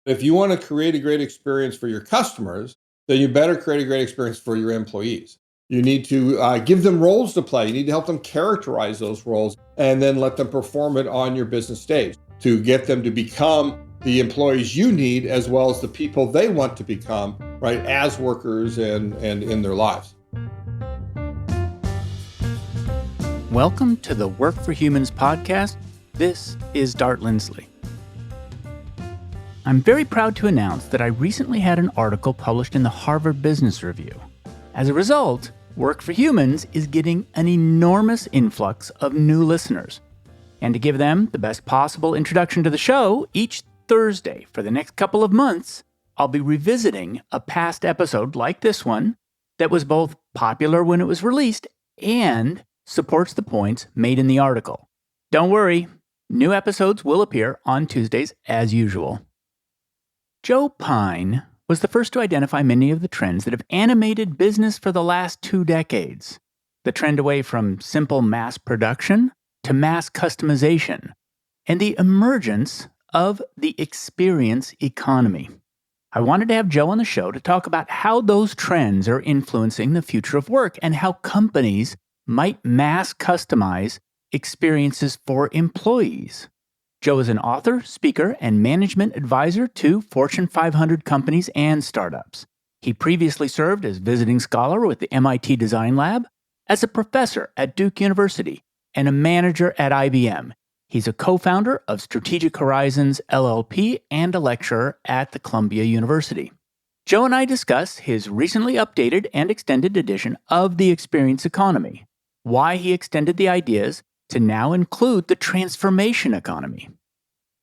If you want to create a great experience for your customers, then you better create a great experience for your employees. You need to give them roles to play. You need to help them characterize those roles and then let them perform it on your business stage to get them to become the employees you need as well as the people they want to become, right, as workers and in their lives. Welcome to the Work for Humans podcast. This is Dart Lindsley. I'm very proud to announce that I recently had an article published in the Harvard Business Review. As a result, Work for Humans is getting an enormous influx of new listeners. And to give them the best possible introduction to the show, each Thursday for the next couple of months, I'll be revisiting a past episode like this one that was both popular when it was released and supports the points made in the article. Don't worry, new episodes will appear on Tuesdays as usual. Joe Pine was the first to identify many of the trends that have animated business for the last 2 decades. The trend away from simple mass production to mass customization, and the emergence of the experience economy. I wanted to have Joe on the show to talk about how those trends are influencing the future of work and how companies might mass customize experiences for employees. Joe is an author, speaker, and management advisor to Fortune 500 companies and startups. He previously served as visiting scholar with the MIT Design Lab, as a professor at Duke University, and a manager at IBM. He's a co-founder of Strategic Horizons LLP and a lecturer at the Columbia University. Joe and I discuss his recently updated and extended edition of The Experience Economy, why he extended the ideas to now include the transformation economy,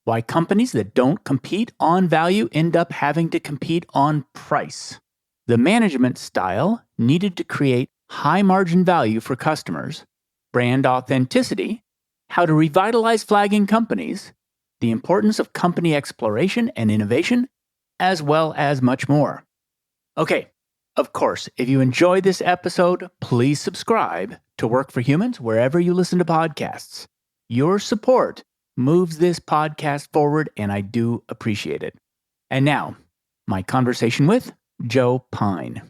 why companies that don't compete on value end up having to compete on price, the management style needed to create high margin value for customers, brand authenticity, how to revitalize flagging companies, the importance of company exploration and innovation, as well as much more. Okay, of course, if you enjoyed this episode, please subscribe to Work for Humans wherever you listen to podcasts. Your support moves this podcast forward, and I do appreciate it. And now, my conversation with Joe Pine.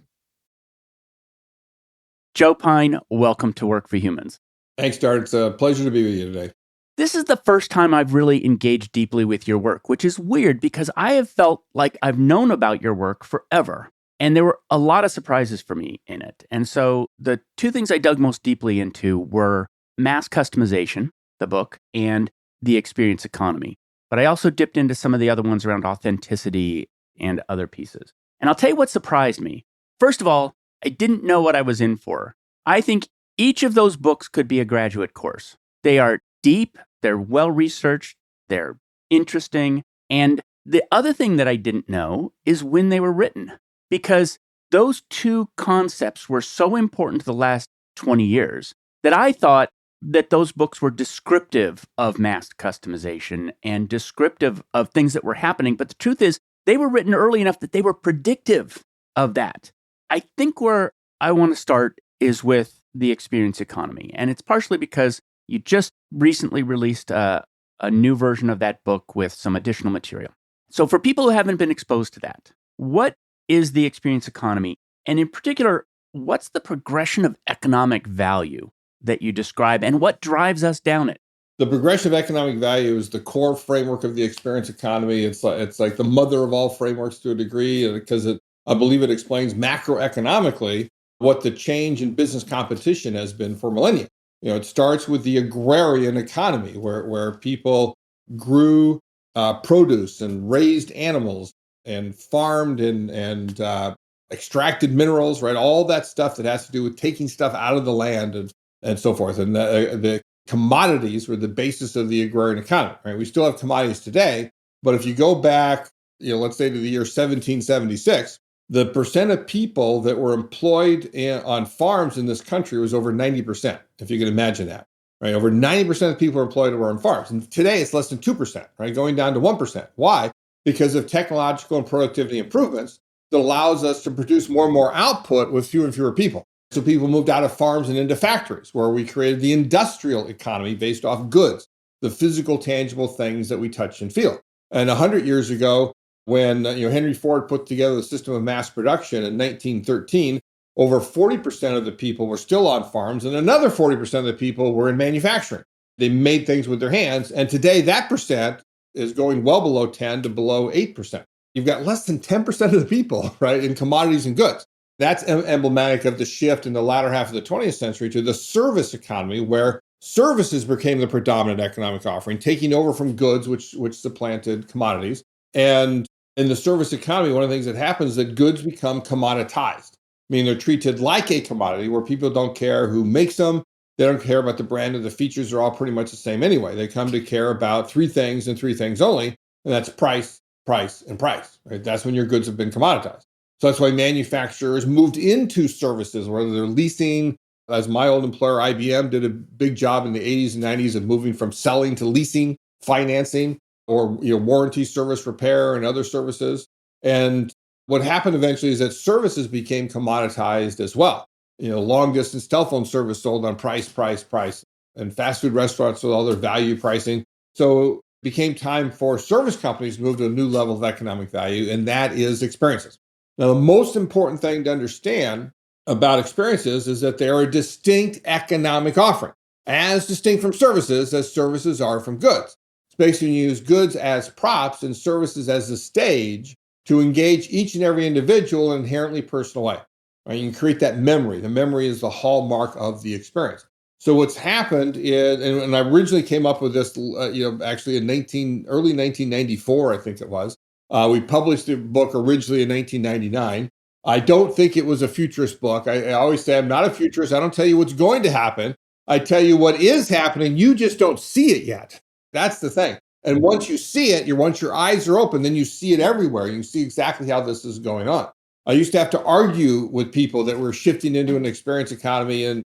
Joe Pine, welcome to Work for Humans. Thanks, Dart. It's a pleasure to be with you today. This is the first time I've really engaged deeply with your work, which is weird because I have felt like I've known about your work forever. And there were a lot of surprises for me in it. And so the 2 things I dug most deeply into were mass customization, the book, and the experience economy. But I also dipped into some of the other ones around authenticity and other pieces. And I'll tell you what surprised me. First of all, I didn't know what I was in for. I think each of those books could be a graduate course. They are deep, they're well-researched, they're interesting. And the other thing that I didn't know is when they were written. Because those 2 concepts were so important to the last 20 years that I thought that those books were descriptive of mass customization and descriptive of things that were happening. But the truth is, they were written early enough that they were predictive of that. I think where I want to start is with the experience economy. And it's partially because you just recently released a new version of that book with some additional material. So for people who haven't been exposed to that, what is the experience economy? And in particular, what's the progression of economic value that you describe and what drives us down it? The progression of economic value is the core framework of the experience economy. It's like the mother of all frameworks to a degree because I believe it explains macroeconomically what the change in business competition has been for millennia. It starts with the agrarian economy where people grew produce and raised animals and farmed and extracted minerals, right? All that stuff that has to do with taking stuff out of the land and so forth. And the commodities were the basis of the agrarian economy, right? We still have commodities today, but if you go back, let's say to the year 1776, the percent of people that were employed on farms in this country was over 90%, if you can imagine that, right? Over 90% of people employed were on farms. And today it's less than 2%, right? Going down to 1%. Why? Because of technological and productivity improvements that allows us to produce more and more output with fewer and fewer people. So people moved out of farms and into factories, where we created the industrial economy based off goods, the physical, tangible things that we touch and feel. And 100 years ago, when Henry Ford put together the system of mass production in 1913, over 40% of the people were still on farms, and another 40% of the people were in manufacturing. They made things with their hands, and today that percent is going well below 10 to below 8%. You've got less than 10% of the people, right, in commodities and goods. That's emblematic of the shift in the latter half of the 20th century to the service economy, where services became the predominant economic offering, taking over from goods, which supplanted commodities. And in the service economy, one of the things that happens is that goods become commoditized. I mean, they're treated like a commodity where people don't care who makes them. They don't care about the brand, and the features are all pretty much the same anyway. They come to care about three things and three things only, and that's price, price, and price. Right? That's when your goods have been commoditized. So that's why manufacturers moved into services, whether they're leasing, as my old employer, IBM, did a big job in the 80s and 90s of moving from selling to leasing, financing, or warranty, service, repair, and other services. And what happened eventually is that services became commoditized as well. Long distance telephone service sold on price, price, price, and fast food restaurants with all their value pricing. So it became time for service companies to move to a new level of economic value, and that is experiences. Now, the most important thing to understand about experiences is that they are a distinct economic offering, as distinct from services as services are from goods. It's basically you use goods as props and services as the stage to engage each and every individual in an inherently personal way. Right? You can create that memory. The memory is the hallmark of the experience. So what's happened is, and I originally came up with this, actually in early 1994, I think it was. We published the book originally in 1999. I don't think it was a futurist book. I always say I'm not a futurist. I don't tell you what's going to happen. I tell you what is happening. You just don't see it yet. That's the thing. And once you see it, once your eyes are open, then you see it everywhere. You see exactly how this is going on. I used to have to argue with people that we're shifting into an experience economy, and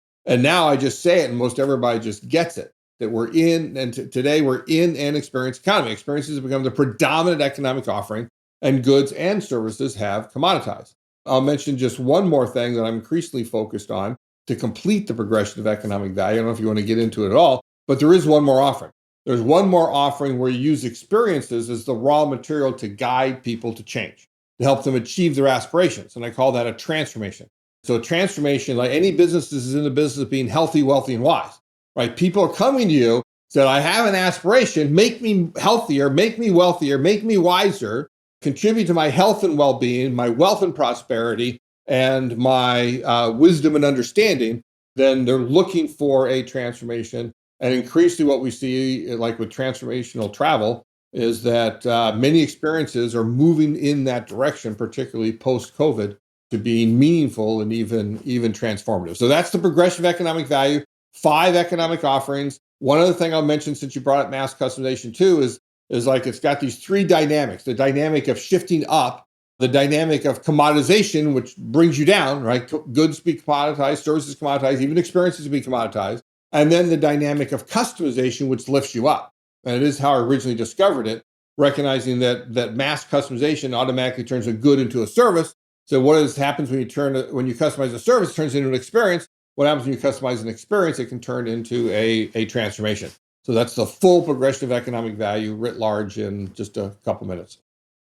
now I just say it, and most everybody just gets it. That we're in, and today we're in an experience economy. Experiences have become the predominant economic offering, and goods and services have commoditized. I'll mention just one more thing that I'm increasingly focused on to complete the progression of economic value. I don't know if you want to get into it at all, but there is one more offering. There's one more offering where you use experiences as the raw material to guide people to change, to help them achieve their aspirations. And I call that a transformation. So a transformation, like any business, is in the business of being healthy, wealthy, and wise. Right? People are coming to you, said, I have an aspiration, make me healthier, make me wealthier, make me wiser, contribute to my health and well-being, my wealth and prosperity, and my wisdom and understanding. Then they're looking for a transformation. And increasingly what we see, like with transformational travel, is that many experiences are moving in that direction, particularly post-COVID, to being meaningful and even transformative. So that's the progression of economic value. 5 economic offerings. One other thing I'll mention, since you brought up mass customization too, is like it's got these 3 dynamics: the dynamic of shifting up, the dynamic of commoditization, which brings you down, right? Goods be commoditized, services commoditized, even experiences be commoditized, and then the dynamic of customization, which lifts you up. And it is how I originally discovered it, recognizing that mass customization automatically turns a good into a service. So what happens when you customize a service, it turns into an experience. What happens when you customize an experience? It can turn into a transformation. So that's the full progression of economic value writ large in just a couple minutes.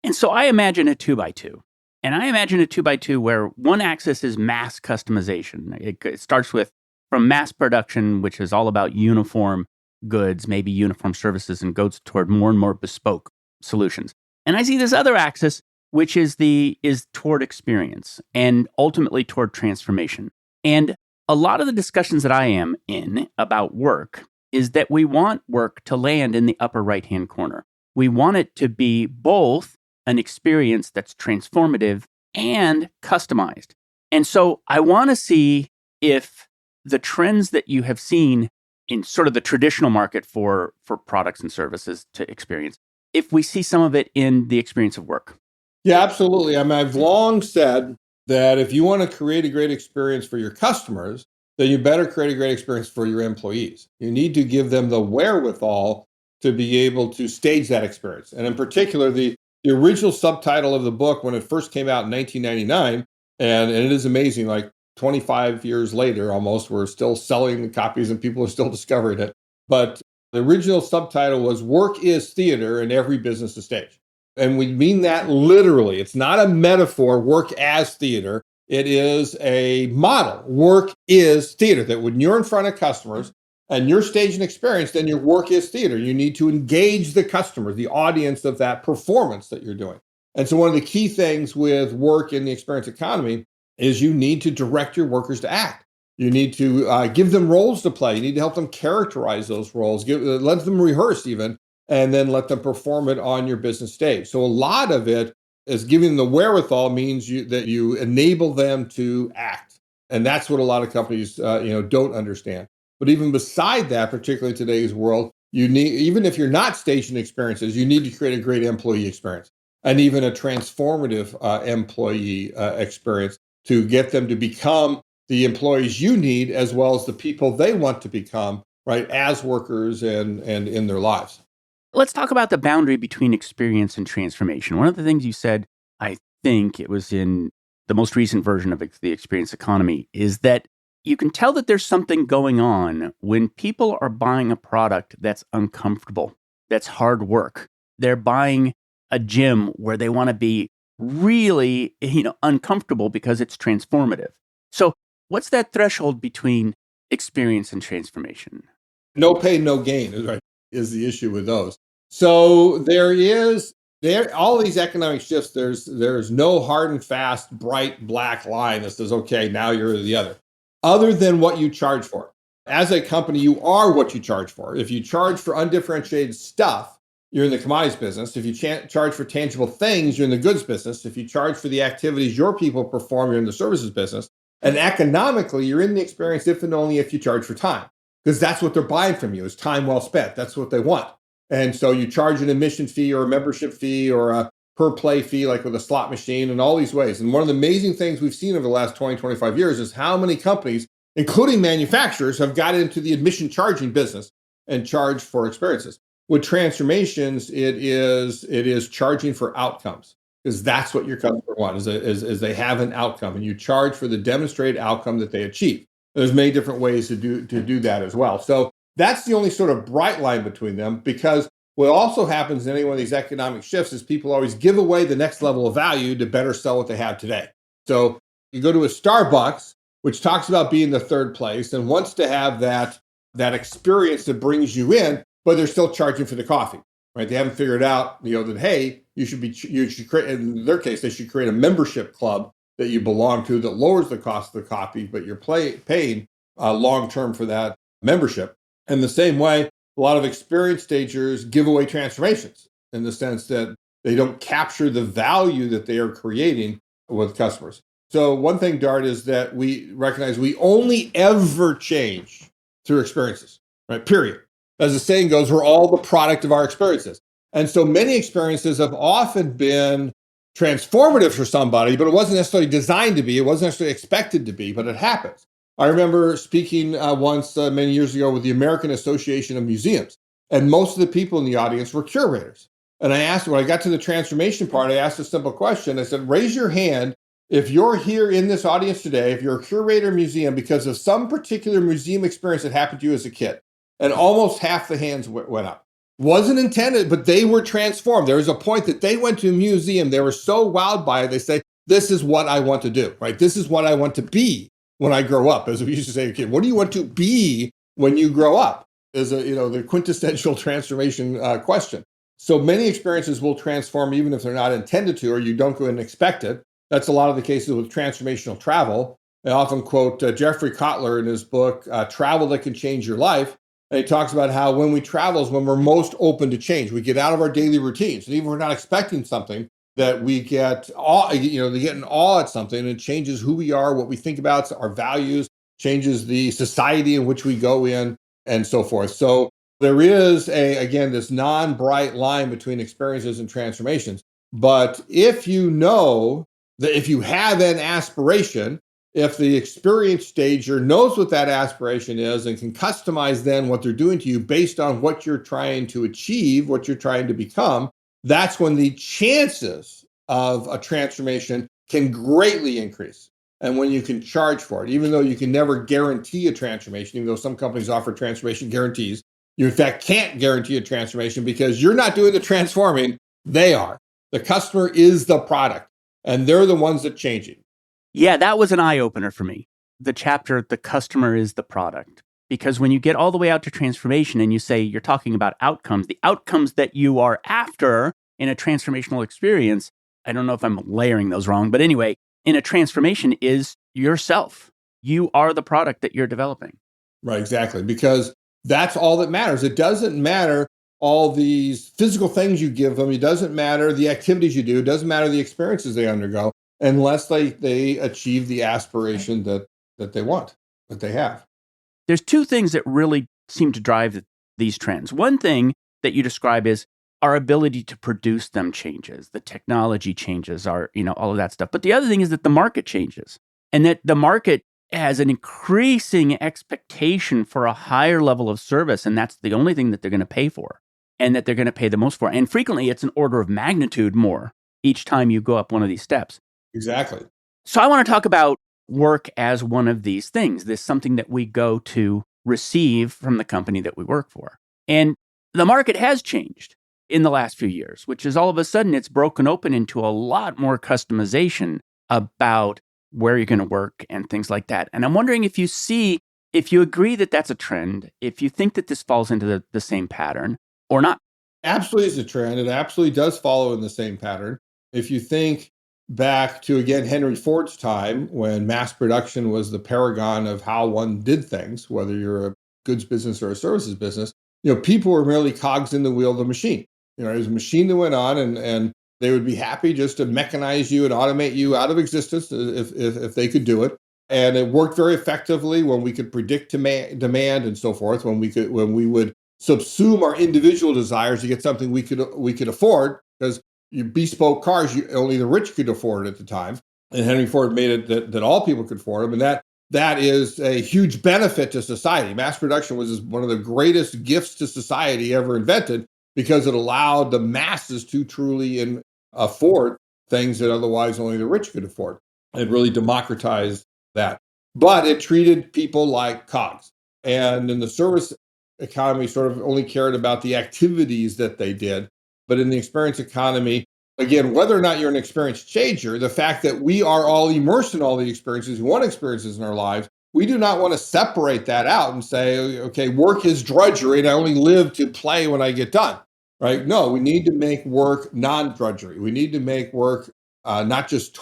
And so I imagine a 2x2. And I imagine a 2x2 where one axis is mass customization. It starts with from mass production, which is all about uniform goods, maybe uniform services, and goes toward more and more bespoke solutions. And I see this other axis, which is toward experience and ultimately toward transformation. And a lot of the discussions that I am in about work is that we want work to land in the upper right-hand corner. We want it to be both an experience that's transformative and customized. And so I want to see if the trends that you have seen in sort of the traditional market for products and services to experience, if we see some of it in the experience of work. Yeah, absolutely. I mean, I've long said that if you want to create a great experience for your customers, then you better create a great experience for your employees. You need to give them the wherewithal to be able to stage that experience. And in particular, the original subtitle of the book, when it first came out in 1999, and it is amazing, like 25 years later, almost, we're still selling copies and people are still discovering it. But the original subtitle was "Work is Theater and Every Business is Stage." And we mean that literally. It's not a metaphor, work as theater. It is a model. Work is theater, that when you're in front of customers and you're staging experience, then your work is theater. You need to engage the customer, the audience of that performance that you're doing. And so one of the key things with work in the experience economy is you need to direct your workers to act. You need to give them roles to play. You need to help them characterize those roles, let them rehearse even, and then let them perform it on your business stage. So a lot of it is giving them the wherewithal means that you enable them to act. And that's what a lot of companies don't understand. But even beside that, particularly in today's world, you need, even if you're not staging experiences, you need to create a great employee experience and even a transformative employee experience to get them to become the employees you need, as well as the people they want to become, right, as workers and in their lives. Let's talk about the boundary between experience and transformation. One of the things you said, I think it was in the most recent version of the experience economy, is that you can tell that there's something going on when people are buying a product that's uncomfortable, that's hard work. They're buying a gym where they want to be really, uncomfortable because it's transformative. So, what's that threshold between experience and transformation? No pain, no gain is the issue with those. So there all these economic shifts. There's no hard and fast, bright black line that says, okay, now you're the other than what you charge for. As a company, you are what you charge for. If you charge for undifferentiated stuff, you're in the commodities business. If you charge for tangible things, you're in the goods business. If you charge for the activities your people perform, you're in the services business. And economically, you're in the experience if and only if you charge for time, because that's what they're buying from you is time well spent. That's what they want. And so you charge an admission fee or a membership fee or a per play fee, like with a slot machine, and all these ways. And one of the amazing things we've seen over the last 20, 25 years is how many companies, including manufacturers, have got into the admission charging business and charge for experiences. With transformations, it is charging for outcomes, because that's what your customer wants, is they have an outcome, and you charge for the demonstrated outcome that they achieve. There's many different ways to do that as well. So that's the only sort of bright line between them, because what also happens in any one of these economic shifts is people always give away the next level of value to better sell what they have today. So you go to a Starbucks, which talks about being the third place and wants to have that experience that brings you in, but they're still charging for the coffee, right? They haven't figured out, that, hey, you should create, in their case, they should create a membership club that you belong to that lowers the cost of the coffee, but you're paying long-term for that membership. And the same way, a lot of experienced stagers give away transformations in the sense that they don't capture the value that they are creating with customers. So one thing, Dart, is that we recognize we only ever change through experiences, right? Period. As the saying goes, we're all the product of our experiences. And so many experiences have often been transformative for somebody, but it wasn't necessarily designed to be. It wasn't necessarily expected to be, but it happens. I remember speaking once many years ago with the American Association of Museums, and most of the people in the audience were curators. And I asked, when I got to the transformation part, I asked a simple question. I said, raise your hand if you're here in this audience today, if you're a curator museum because of some particular museum experience that happened to you as a kid. And almost half the hands went up. Wasn't intended, but they were transformed. There was a point that they went to a museum. They were so wowed by it. They say, this is what I want to do, right? This is what I want to be when I grow up. As we used to say, okay, what do you want to be when you grow up? Is the quintessential transformation question. So many experiences will transform even if they're not intended to, or you don't go and expect it. That's a lot of the cases with transformational travel. I often quote Jeffrey Kotler in his book, Travel That Can Change Your Life. And he talks about how when we travel is when we're most open to change. We get out of our daily routines. And even if we're not expecting something, that we get awe, they get in awe at something, and it changes who we are, what we think about, our values, changes the society in which we go in, and so forth. So there is this non-bright line between experiences and transformations. But if you know that if you have an aspiration, if the experienced stager knows what that aspiration is and can customize then what they're doing to you based on what you're trying to achieve, what you're trying to become, that's when the chances of a transformation can greatly increase. And when you can charge for it, even though you can never guarantee a transformation, even though some companies offer transformation guarantees, you in fact can't guarantee a transformation because you're not doing the transforming, they are. The customer is the product, and they're the ones that change it. Yeah, that was an eye-opener for me. The chapter, "The customer is the product." Because when you get all the way out to transformation and you say you're talking about outcomes, the outcomes that you are after in a transformational experience, I don't know if I'm layering those wrong, but anyway, in a transformation is yourself. You are the product that you're developing. Right, exactly. Because that's all that matters. It doesn't matter all these physical things you give them. It doesn't matter the activities you do. It doesn't matter the experiences they undergo unless they achieve the aspiration that they want, that they have. There's two things that really seem to drive these trends. One thing that you describe is our ability to produce them changes. The technology changes, all of that stuff. But the other thing is that the market changes and that the market has an increasing expectation for a higher level of service. And that's the only thing that they're going to pay for and that they're going to pay the most for. And frequently it's an order of magnitude more each time you go up one of these steps. Exactly. So I want to talk about work as one of these things. This is something that we go to receive from the company that we work for. And the market has changed in the last few years, which is all of a sudden it's broken open into a lot more customization about where you're going to work and things like that. And I'm wondering if you agree that that's a trend, if you think that this falls into the same pattern or not. Absolutely is a trend. It absolutely does follow in the same pattern. If you think back to, again, Henry Ford's time when mass production was the paragon of how one did things, whether you're a goods business or a services business, people were merely cogs in the wheel of the machine. It was a machine that went on and they would be happy just to mechanize you and automate you out of existence if they could do it. And it worked very effectively when we could predict demand and so forth, when we would subsume our individual desires to get something we could afford, because bespoke cars, only the rich could afford it at the time. And Henry Ford made it that all people could afford them. And that is a huge benefit to society. Mass production was one of the greatest gifts to society ever invented because it allowed the masses to truly afford things that otherwise only the rich could afford. It really democratized that. But it treated people like cogs. And in the service economy, sort of only cared about the activities that they did. But in the experience economy, again, whether or not you're an experience changer, the fact that we are all immersed in all the experiences, we want experiences in our lives, we do not want to separate that out and say, okay, work is drudgery and I only live to play when I get done, right? No, we need to make work non-drudgery. We need to make work not just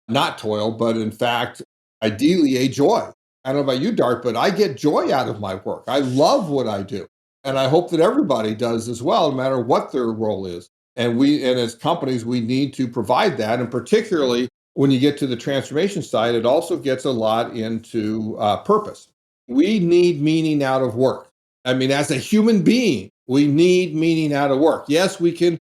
not toil, but in fact, ideally a joy. I don't know about you, Dart, but I get joy out of my work. I love what I do. And I hope that everybody does as well, no matter what their role is. And as companies, we need to provide that. And particularly when you get to the transformation side, it also gets a lot into purpose. We need meaning out of work. I mean, as a human being, we need meaning out of work. Yes, we can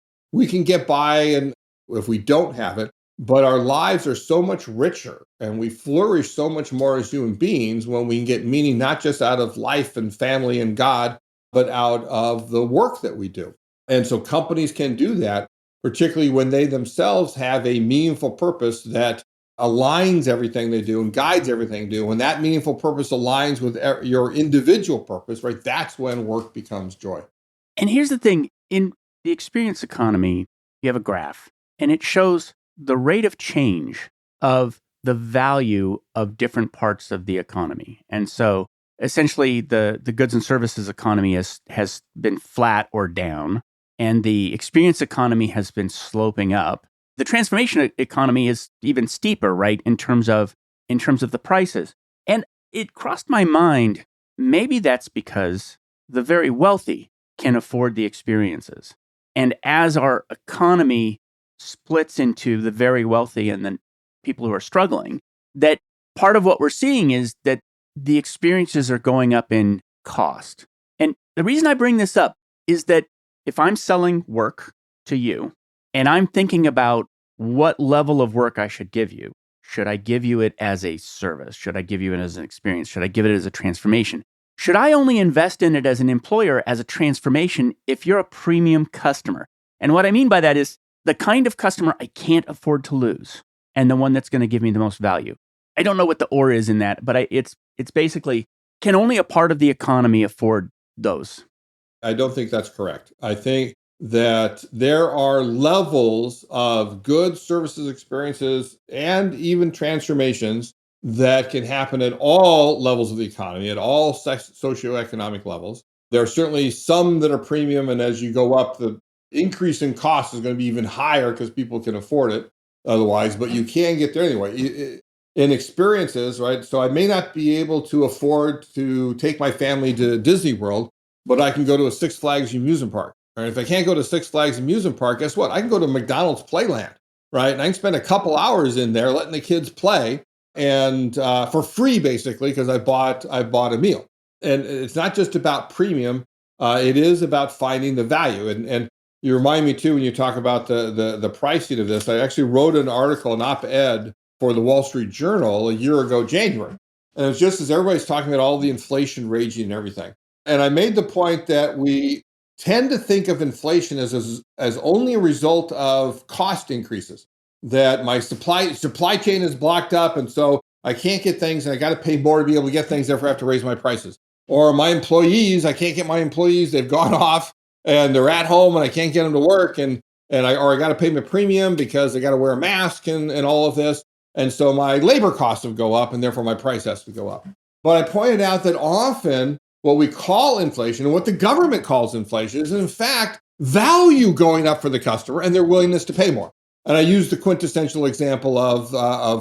get by, and if we don't have it, but our lives are so much richer and we flourish so much more as human beings when we can get meaning not just out of life and family and God, but out of the work that we do. And so companies can do that, particularly when they themselves have a meaningful purpose that aligns everything they do and guides everything they do. When that meaningful purpose aligns with your individual purpose, right, that's when work becomes joy. And here's the thing, in the experience economy, you have a graph and it shows the rate of change of the value of different parts of the economy. And so essentially the goods and services economy has been flat or down, and the experience economy has been sloping up. The transformation economy is even steeper, right, in terms of the prices. And it crossed my mind, maybe that's because the very wealthy can afford the experiences. And as our economy splits into the very wealthy and the people who are struggling, that part of what we're seeing is that the experiences are going up in cost. And the reason I bring this up is that if I'm selling work to you and I'm thinking about what level of work I should give you, should I give you it as a service? Should I give you it as an experience? Should I give it as a transformation? Should I only invest in it as an employer as a transformation if you're a premium customer? And what I mean by that is the kind of customer I can't afford to lose and the one that's going to give me the most value. I don't know what the or is in that, but it's basically, can only a part of the economy afford those? I don't think that's correct. I think that there are levels of goods, services, experiences, and even transformations that can happen at all levels of the economy, at all socioeconomic levels. There are certainly some that are premium, and as you go up, the increase in cost is going to be even higher because people can afford it otherwise, but you can get there anyway. In experiences, right? So I may not be able to afford to take my family to Disney World, but I can go to a Six Flags amusement park. Right? If I can't go to Six Flags amusement park, guess what? I can go to McDonald's Playland, right? And I can spend a couple hours in there letting the kids play, and for free basically because I bought a meal. And it's not just about premium; it is about finding the value. And you remind me too when you talk about the pricing of this. I actually wrote an article, an op-ed for the Wall Street Journal a year ago, January, and it was just as everybody's talking about all the inflation raging and everything. And I made the point that we tend to think of inflation as only a result of cost increases. That my supply chain is blocked up, and so I can't get things, and I got to pay more to be able to get things. Therefore, I have to raise my prices. Or my employees, I can't get my employees; they've gone off and they're at home, and I can't get them to work, and I got to pay them a premium because they got to wear a mask and all of this. And so my labor costs will go up, and therefore my price has to go up. But I pointed out that often what we call inflation and what the government calls inflation is, in fact, value going up for the customer and their willingness to pay more. And I use the quintessential example of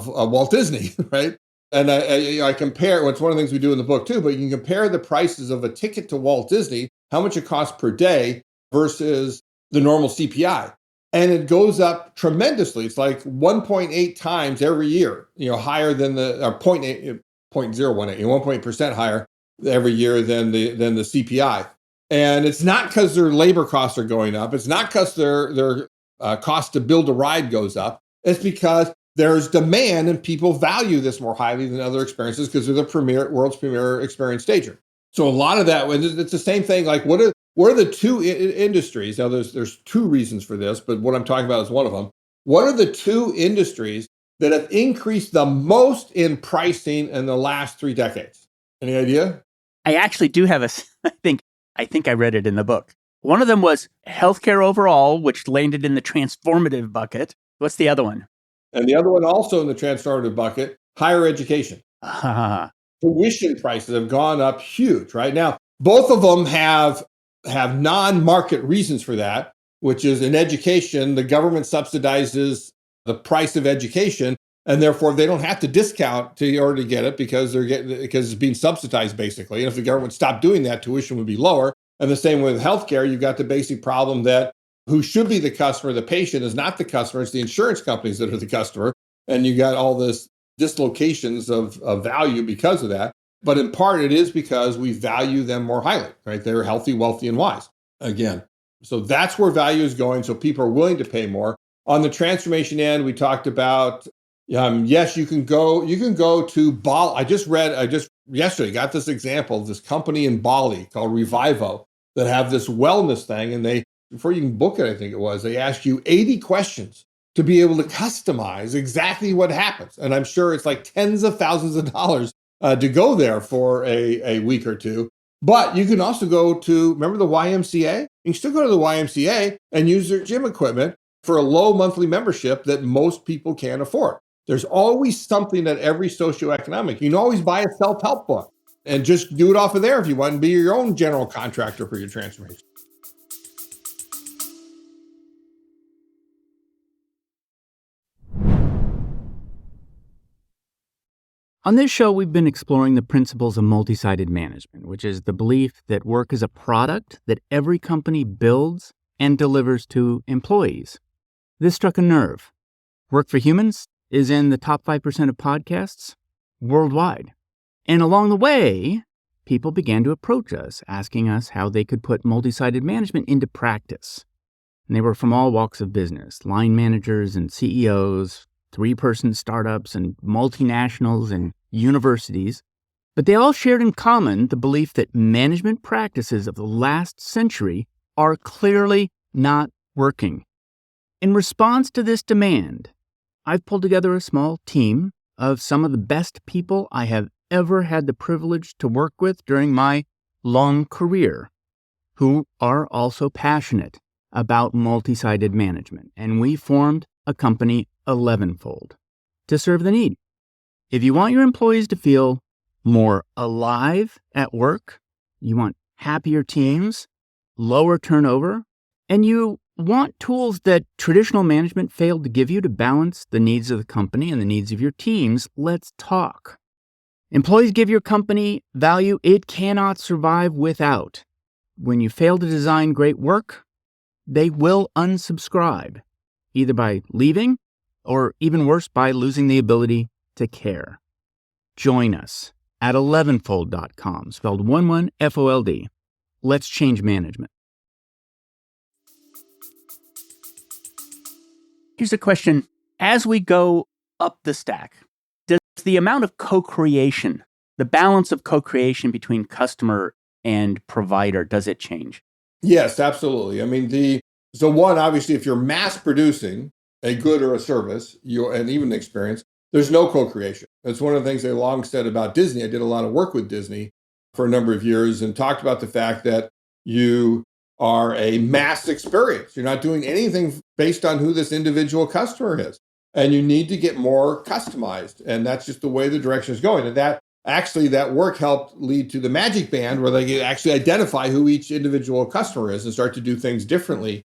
Walt Disney, right? And I compare, it's one of the things we do in the book too, but you can compare the prices of a ticket to Walt Disney, how much it costs per day versus the normal CPI. And it goes up tremendously. It's like 1.8 times every year, higher than the 0.8, 0.018, 1.8% higher every year than the CPI. And it's not because their labor costs are going up. It's not because their cost to build a ride goes up. It's because there's demand and people value this more highly than other experiences because they're the world's premier experience stager. So a lot of that, it's the same thing. Like what are the two industries? Now there's two reasons for this, but what I'm talking about is one of them. What are the two industries that have increased the most in pricing in the last 3 decades? Any idea? I actually do have I think I read it in the book. One of them was healthcare overall, which landed in the transformative bucket. What's the other one? And the other one also in the transformative bucket, higher education. Tuition prices have gone up huge, right? Now, both of them have non-market reasons for that, which is in education, the government subsidizes the price of education, and therefore they don't have to discount in order to get it because it's being subsidized basically. And if the government stopped doing that, tuition would be lower. And the same with healthcare, you've got the basic problem that who should be the customer, the patient, is not the customer, it's the insurance companies that are the customer. And you got all this dislocations of value because of that. But in part, it is because we value them more highly, right? They're healthy, wealthy, and wise. Again, so that's where value is going. So people are willing to pay more. On the transformation end, we talked about, yes, you can go to Bali. I just yesterday got this example of this company in Bali called Revivo that have this wellness thing. And before you can book it, I think it was, they ask you 80 questions to be able to customize exactly what happens. And I'm sure it's like tens of thousands of dollars to go there for a week or two. But you can also go to, remember the YMCA? You can still go to the YMCA and use their gym equipment for a low monthly membership that most people can't afford. There's always something at every socioeconomic. You can always buy a self-help book and just do it off of there if you want and be your own general contractor for your transformation. On this show, we've been exploring the principles of multi-sided management, which is the belief that work is a product that every company builds and delivers to employees. This struck a nerve. Work for Humans is in the top 5% of podcasts worldwide. And along the way, people began to approach us, asking us how they could put multi-sided management into practice. And they were from all walks of business, line managers and CEOs, 3-person startups and multinationals and universities. But they all shared in common the belief that management practices of the last century are clearly not working. In response to this demand, I've pulled together a small team of some of the best people I have ever had the privilege to work with during my long career, who are also passionate about multi-sided management, and we formed a company 11-fold to serve the need. If you want your employees to feel more alive at work, you want happier teams, lower turnover, and you want tools that traditional management failed to give you to balance the needs of the company and the needs of your teams, let's talk. Employees give your company value it cannot survive without. When you fail to design great work, they will unsubscribe, either by leaving or even worse, by losing the ability to care. Join us at 11fold.com, spelled 11FOLD. Let's change management. Here's a question. As we go up the stack, does the amount of co-creation, the balance of co-creation between customer and provider, does it change? Yes, absolutely. I mean, so one, obviously, if you're mass producing a good or a service, and even an experience, there's no co-creation. That's one of the things they long said about Disney. I did a lot of work with Disney for a number of years and talked about the fact that you are a mass experience. You're not doing anything based on who this individual customer is. And you need to get more customized. And that's just the way the direction is going. And that work helped lead to the Magic Band, where they can actually identify who each individual customer is and start to do things differently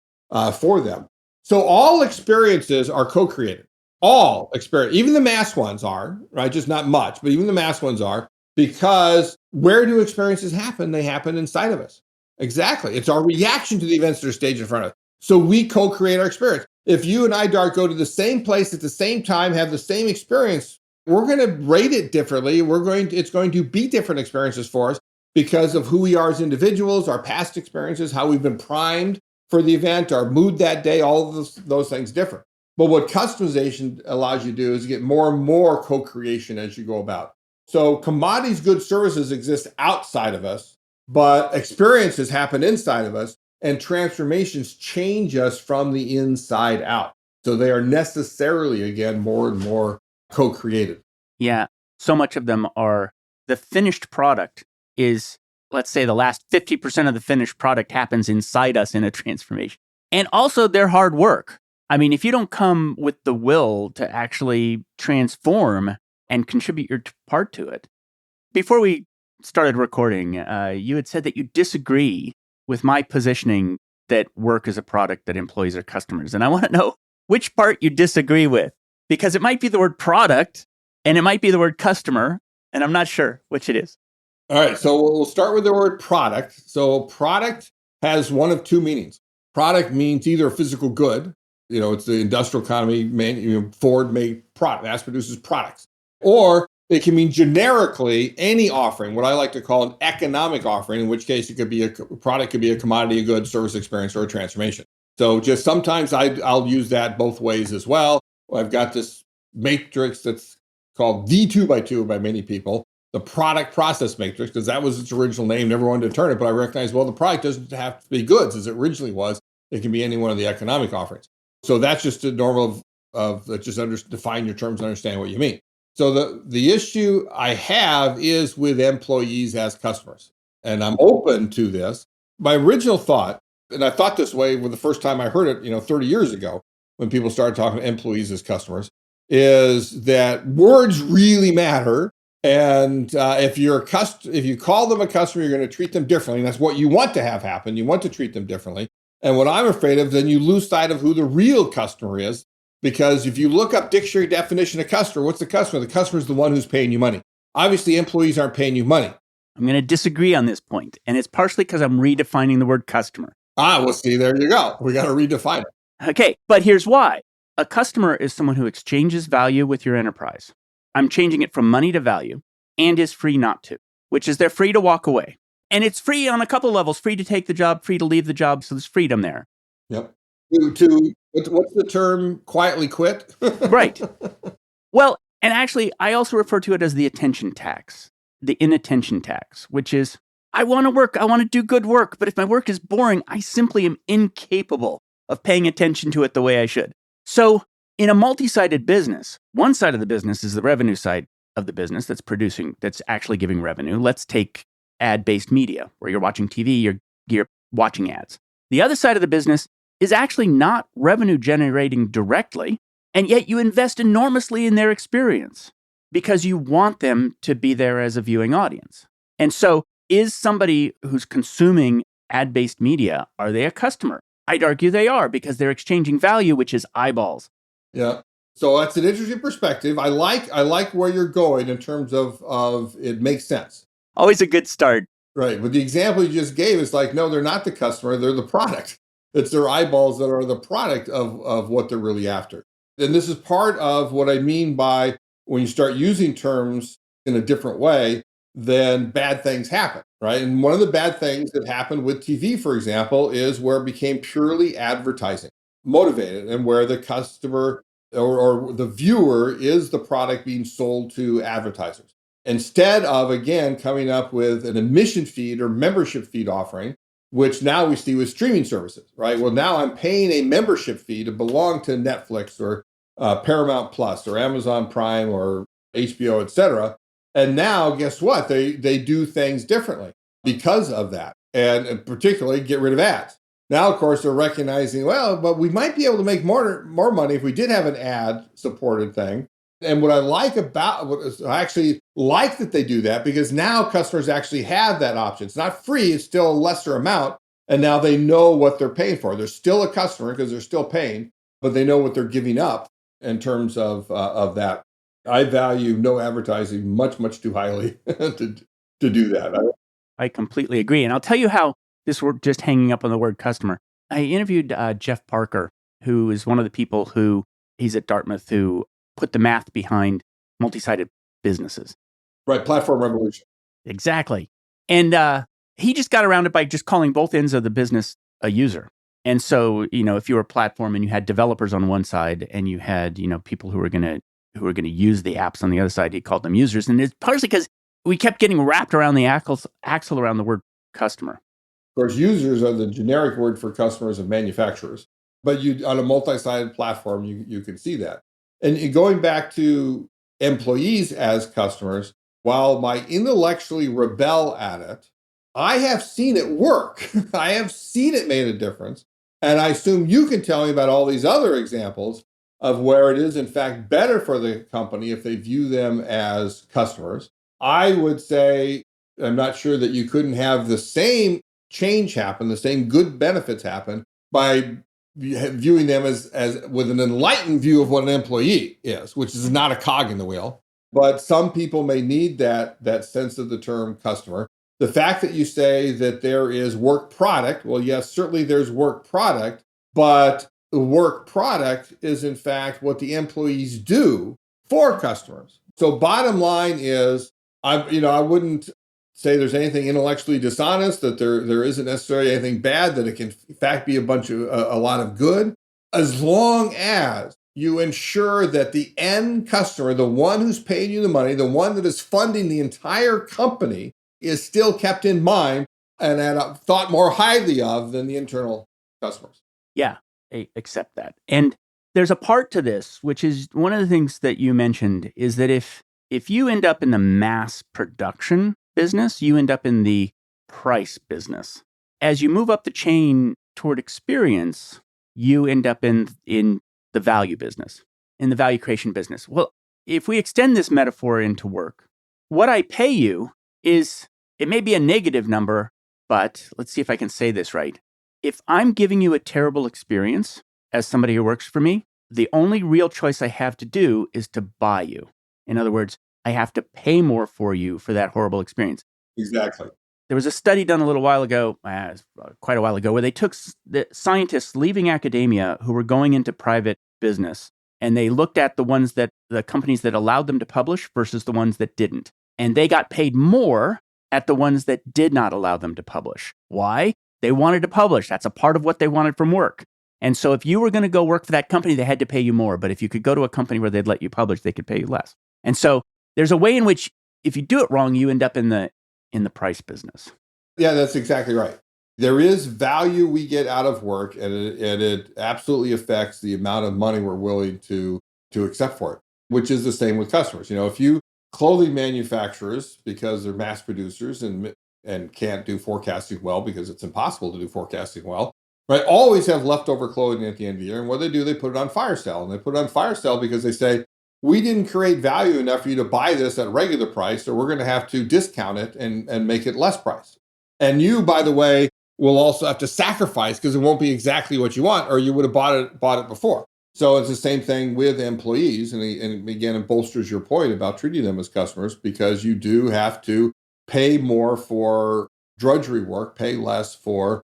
for them. So all experiences are co-created. All experience, even the mass ones are, right? Just not much, but even the mass ones are, because where do experiences happen? They happen inside of us. Exactly. It's our reaction to the events that are staged in front of us. So we co-create our experience. If you and I, Dart, go to the same place at the same time, have the same experience, we're going to rate it differently. It's going to be different experiences for us because of who we are as individuals, our past experiences, how we've been primed for the event, our mood that day, all of those things different. But what customization allows you to do is get more and more co-creation as you go about. So commodities, goods, services exist outside of us, but experiences happen inside of us, and transformations change us from the inside out. So they are necessarily, again, more and more co-created. Yeah, so much of them are, the finished product is, let's say the last 50% of the finished product happens inside us in a transformation. And also their hard work. I mean, if you don't come with the will to actually transform and contribute your part to it. Before we started recording, you had said that you disagree with my positioning that work is a product that employees are customers. And I want to know which part you disagree with, because it might be the word product and it might be the word customer, and I'm not sure which it is. All right, so we'll start with the word product. So product has one of two meanings. Product means either a physical good, it's the industrial economy, Ford made product, mass produces products. Or it can mean generically any offering, what I like to call an economic offering, in which case it could be a product, could be a commodity, a good, service, experience, or a transformation. So just sometimes I'll use that both ways as well. I've got this matrix that's called V2x2 by many people, the product process matrix, because that was its original name. Never wanted to turn it, but I recognize, well, the product doesn't have to be goods as it originally was. It can be any one of the economic offerings. So that's just a normal of just define your terms and understand what you mean. So the issue I have is with employees as customers, and I'm open to this. My original thought, and I thought this way when the first time I heard it, 30 years ago, when people started talking to employees as customers, is that words really matter. And if you call them a customer, you're going to treat them differently. And that's what you want to have happen. You want to treat them differently. And what I'm afraid of, then you lose sight of who the real customer is. Because if you look up dictionary definition of customer, what's the customer? The customer is the one who's paying you money. Obviously, employees aren't paying you money. I'm going to disagree on this point, and it's partially because I'm redefining the word customer. Well, see, there you go. We got to redefine it. Okay, but here's why. A customer is someone who exchanges value with your enterprise. I'm changing it from money to value, and is free not to, which is they're free to walk away. And it's free on a couple levels, free to take the job, free to leave the job, so there's freedom there. Yep. What's the term? Quietly quit? Right. Well, and actually, I also refer to it as the attention tax, the inattention tax, which is, I want to work, I want to do good work, but if my work is boring, I simply am incapable of paying attention to it the way I should. So in a multi-sided business, one side of the business is the revenue side of the business that's actually giving revenue. Let's take ad-based media, where you're watching TV, you're watching ads. The other side of the business is actually not revenue generating directly, and yet you invest enormously in their experience because you want them to be there as a viewing audience. And so, is somebody who's consuming ad-based media, are they a customer? I'd argue they are because they're exchanging value, which is eyeballs. Yeah. So that's an interesting perspective. I like where you're going in terms of it makes sense. Always a good start. Right. But the example you just gave is like, no, they're not the customer, they're the product. It's their eyeballs that are the product of what they're really after. And this is part of what I mean by when you start using terms in a different way, then bad things happen, right? And one of the bad things that happened with TV, for example, is where it became purely advertising motivated and where the customer or the viewer is the product being sold to advertisers. Instead of, again, coming up with an admission feed or membership feed offering, which now we see with streaming services, right? Well, now I'm paying a membership fee to belong to Netflix or Paramount Plus or Amazon Prime or HBO, et cetera. And now, guess what? They do things differently because of that, and particularly get rid of ads. Now, of course, they're recognizing, well, but we might be able to make more money if we did have an ad-supported thing. And what I like I actually like that they do that because now customers actually have that option. It's not free, it's still a lesser amount. And now they know what they're paying for. They're still a customer because they're still paying, but they know what they're giving up in terms of that. I value no advertising much, much too highly to do that. I completely agree. And I'll tell you how this we're just hanging up on the word customer. I interviewed Jeff Parker, who is one of the people he's at Dartmouth, who put the math behind multi-sided businesses. Right, platform revolution. Exactly. And he just got around it by just calling both ends of the business a user. And so, if you were a platform and you had developers on one side and you had, people who were going to use the apps on the other side, he called them users. And it's partially because we kept getting wrapped around the axle around the word customer. Of course, users are the generic word for customers of manufacturers. But on a multi-sided platform, you can see that. And going back to employees as customers, while I intellectually rebel at it, I have seen it work. I have seen it made a difference. And I assume you can tell me about all these other examples of where it is, in fact, better for the company if they view them as customers. I would say, I'm not sure that you couldn't have the same change happen, the same good benefits happen by viewing them as with an enlightened view of what an employee is, which is not a cog in the wheel. But some people may need that sense of the term customer. The fact that you say that there is work product, well, yes, certainly there's work product, but the work product is in fact what the employees do for customers. So bottom line is, I wouldn't say there's anything intellectually dishonest, that there isn't necessarily anything bad, that it can in fact be a lot of good, as long as you ensure that the end customer, the one who's paying you the money, the one that is funding the entire company, is still kept in mind and thought more highly of than the internal customers. Yeah, I accept that. And there's a part to this, which is one of the things that you mentioned, is that if you end up in the mass production business, you end up in the price business. As you move up the chain toward experience, you end up in the value business, in the value creation business. Well, if we extend this metaphor into work, what I pay you is, it may be a negative number, but let's see if I can say this right. If I'm giving you a terrible experience as somebody who works for me, the only real choice I have to do is to buy you. In other words, I have to pay more for you for that horrible experience. Exactly. There was a study done a little while ago, quite a while ago, where they took the scientists leaving academia who were going into private business, and they looked at the companies that allowed them to publish versus the ones that didn't. And they got paid more at the ones that did not allow them to publish. Why? They wanted to publish. That's a part of what they wanted from work. And so if you were going to go work for that company, they had to pay you more. But if you could go to a company where they'd let you publish, they could pay you less. And so there's a way in which, if you do it wrong, you end up in the price business. Yeah, that's exactly right. There is value we get out of work, and it absolutely affects the amount of money we're willing to accept for it, which is the same with customers. If you clothing manufacturers, because they're mass producers and can't do forecasting well because it's impossible to do forecasting well, right? Always have leftover clothing at the end of the year. And what do, they put it on fire sale. And they put it on fire sale because they say, we didn't create value enough for you to buy this at regular price, so we're going to have to discount it and make it less price. And you, by the way, will also have to sacrifice because it won't be exactly what you want, or you would have bought it before. So it's the same thing with employees. And again, it bolsters your point about treating them as customers, because you do have to pay more for drudgery work, pay less for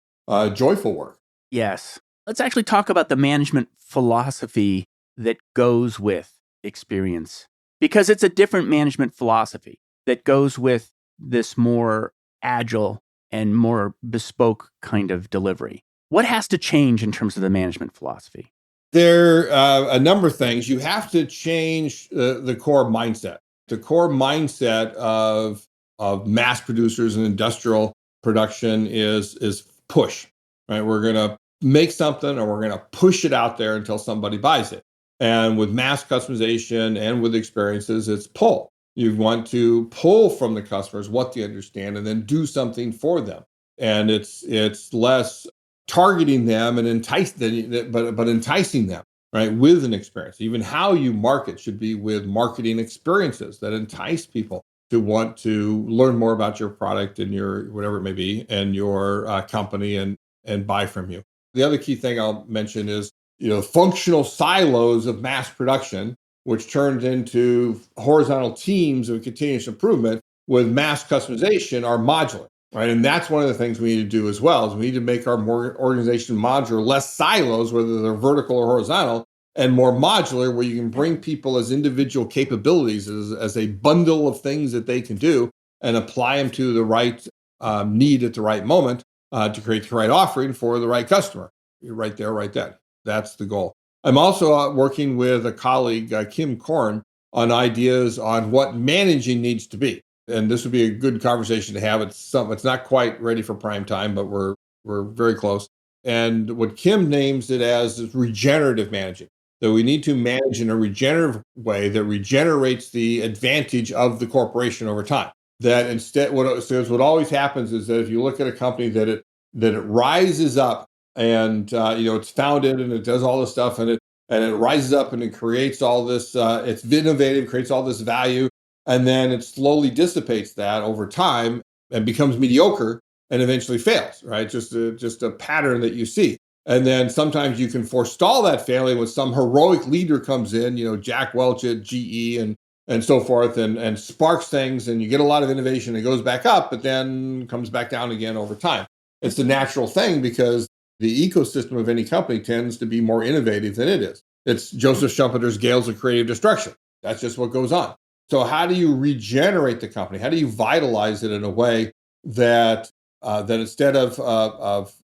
joyful work. Yes. Let's actually talk about the management philosophy that goes with experience, because it's a different management philosophy that goes with this more agile and more bespoke kind of delivery. What has to change in terms of the management philosophy? There are a number of things. You have to change the core mindset. The core mindset of mass producers and industrial production is push. Right? We're going to make something, or we're going to push it out there until somebody buys it. And with mass customization and with experiences, it's pull. You want to pull from the customers what they understand and then do something for them. And it's less targeting them and but enticing them, right, with an experience. Even how you market should be with marketing experiences that entice people to want to learn more about your product and your whatever it may be, and your company, and buy from you. The other key thing I'll mention is, functional silos of mass production, which turned into horizontal teams of continuous improvement with mass customization, are modular. Right. And that's one of the things we need to do as well, is we need to make our organization modular, less silos, whether they're vertical or horizontal, and more modular, where you can bring people as individual capabilities, as a bundle of things that they can do, and apply them to the right need at the right moment, to create the right offering for the right customer. You're right there, right then. That's the goal. I'm also working with a colleague, Kim Korn, on ideas on what managing needs to be. And this would be a good conversation to have. It's not quite ready for prime time, but we're very close. And what Kim names it as is regenerative managing. That we need to manage in a regenerative way that regenerates the advantage of the corporation over time. That instead, what always happens is that if you look at a company that it rises up, and it's founded and it does all this stuff, and it rises up and it creates all this, it's innovative, creates all this value, and then it slowly dissipates that over time and becomes mediocre and eventually fails, right? Just a pattern that you see. And then sometimes you can forestall that failing when some heroic leader comes in, Jack Welch at GE and so forth, and sparks things, and you get a lot of innovation. It goes back up, but then comes back down again over time. It's the natural thing, because the ecosystem of any company tends to be more innovative than it is. It's Joseph Schumpeter's Gales of Creative Destruction. That's just what goes on. So how do you regenerate the company? How do you vitalize it in a way that instead of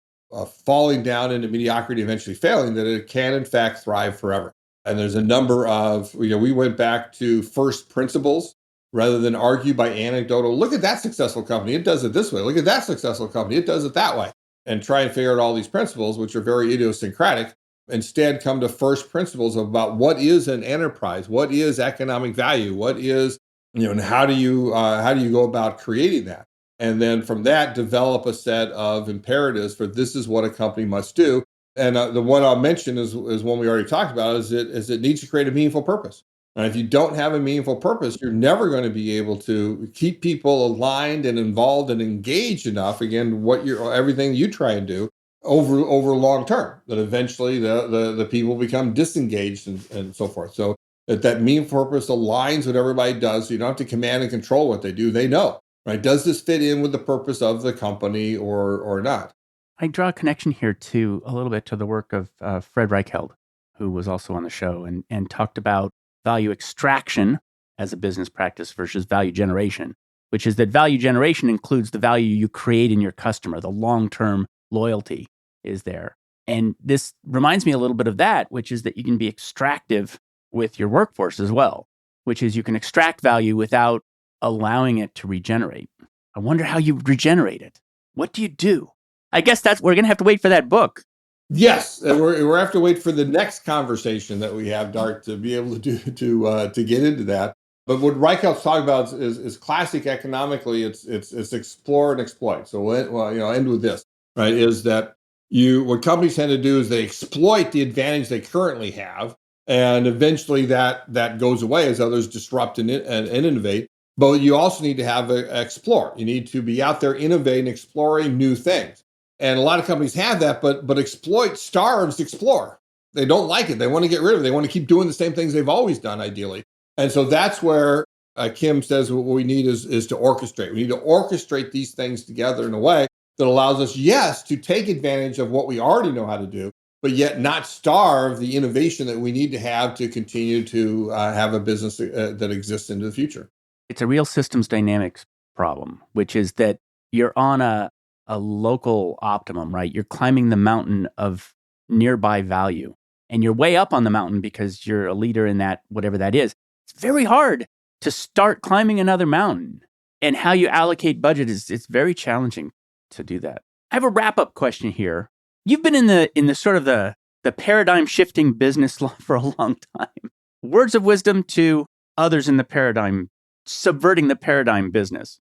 falling down into mediocrity, eventually failing, that it can in fact thrive forever? And there's a number of, we went back to first principles rather than argue by anecdotal. Look at that successful company, it does it this way. Look at that successful company, it does it that way. And try and figure out all these principles, which are very idiosyncratic. Instead, come to first principles about what is an enterprise, what is economic value, what is, and how do you go about creating that, and then from that develop a set of imperatives for this is what a company must do. And the one I'll mention is one we already talked about, is it needs to create a meaningful purpose. And if you don't have a meaningful purpose, you're never going to be able to keep people aligned and involved and engaged enough. Again, everything you try and do over long term, that eventually the people become disengaged and so forth. So that meaningful purpose aligns what everybody does. So you don't have to command and control what they do. They know, right? Does this fit in with the purpose of the company or not? I draw a connection here to a little bit to the work of Fred Reichheld, who was also on the show and talked about value extraction as a business practice versus value generation, which is that value generation includes the value you create in your customer, the long-term loyalty is there. And this reminds me a little bit of that, which is that you can be extractive with your workforce as well, which is you can extract value without allowing it to regenerate. I wonder how you regenerate it. What do you do? I guess we're going to have to wait for that book. Yes, and we're have to wait for the next conversation that we have, Dart, to be able to get into that. But what Reichhelt's talking about is classic economically. It's explore and exploit. So we'll end with this, right? Is that What companies tend to do is they exploit the advantage they currently have, and eventually that goes away as others disrupt and innovate. But you also need to have explore. You need to be out there innovating, exploring new things. And a lot of companies have that, but exploit starves explore. They don't like it. They want to get rid of it. They want to keep doing the same things they've always done, ideally. And so that's where Kim says what we need is to orchestrate. We need to orchestrate these things together in a way that allows us, yes, to take advantage of what we already know how to do, but yet not starve the innovation that we need to have to continue to have a business that exists into the future. It's a real systems dynamics problem, which is that you're on a local optimum, right? You're climbing the mountain of nearby value, and you're way up on the mountain because you're a leader in that, whatever that is. It's very hard to start climbing another mountain, and how you allocate budget it's very challenging to do that. I have a wrap-up question here. You've been in the sort of the paradigm shifting business for a long time. Words of wisdom to others in the paradigm, subverting the paradigm business.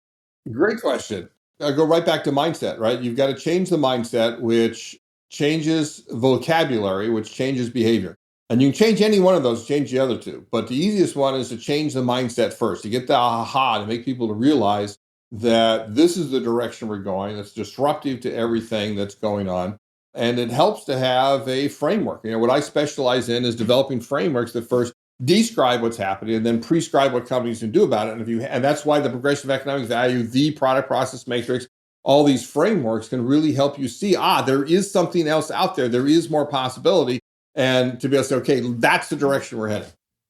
Great question. I go right back to mindset, right? You've got to change the mindset, which changes vocabulary, which changes behavior. And you can change any one of those, change the other two. But the easiest one is to change the mindset first, to get the aha, to make people to realize that this is the direction we're going. That's disruptive to everything that's going on. And it helps to have a framework. What I specialize in is developing frameworks that first describe what's happening and then prescribe what companies can do about it. And that's why the progression of economic value, the product process matrix, all these frameworks can really help you see, there is something else out there. There is more possibility. And to be able to say, okay, that's the direction we're heading.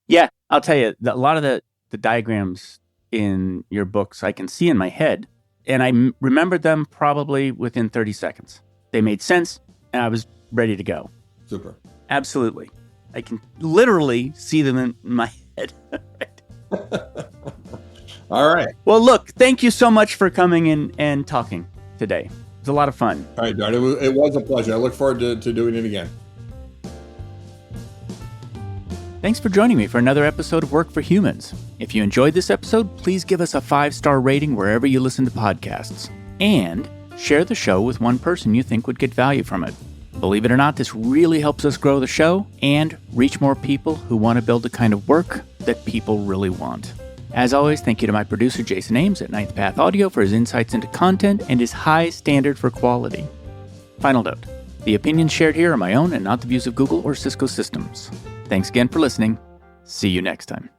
Yeah, I'll tell you, a lot of the diagrams in your books I can see in my head, and I remembered them probably within 30 seconds. They made sense, and I was ready to go. Super. Absolutely. I can literally see them in my head. All right. Well, look, thank you so much for coming in and talking today. It was a lot of fun. All right, Dart. It was a pleasure. I look forward to doing it again. Thanks for joining me for another episode of Work for Humans. If you enjoyed this episode, please give us a 5-star rating wherever you listen to podcasts. And share the show with one person you think would get value from it. Believe it or not, this really helps us grow the show and reach more people who want to build the kind of work that people really want. As always, thank you to my producer, Jason Ames at Ninth Path Audio, for his insights into content and his high standard for quality. Final note, the opinions shared here are my own and not the views of Google or Cisco Systems. Thanks again for listening. See you next time.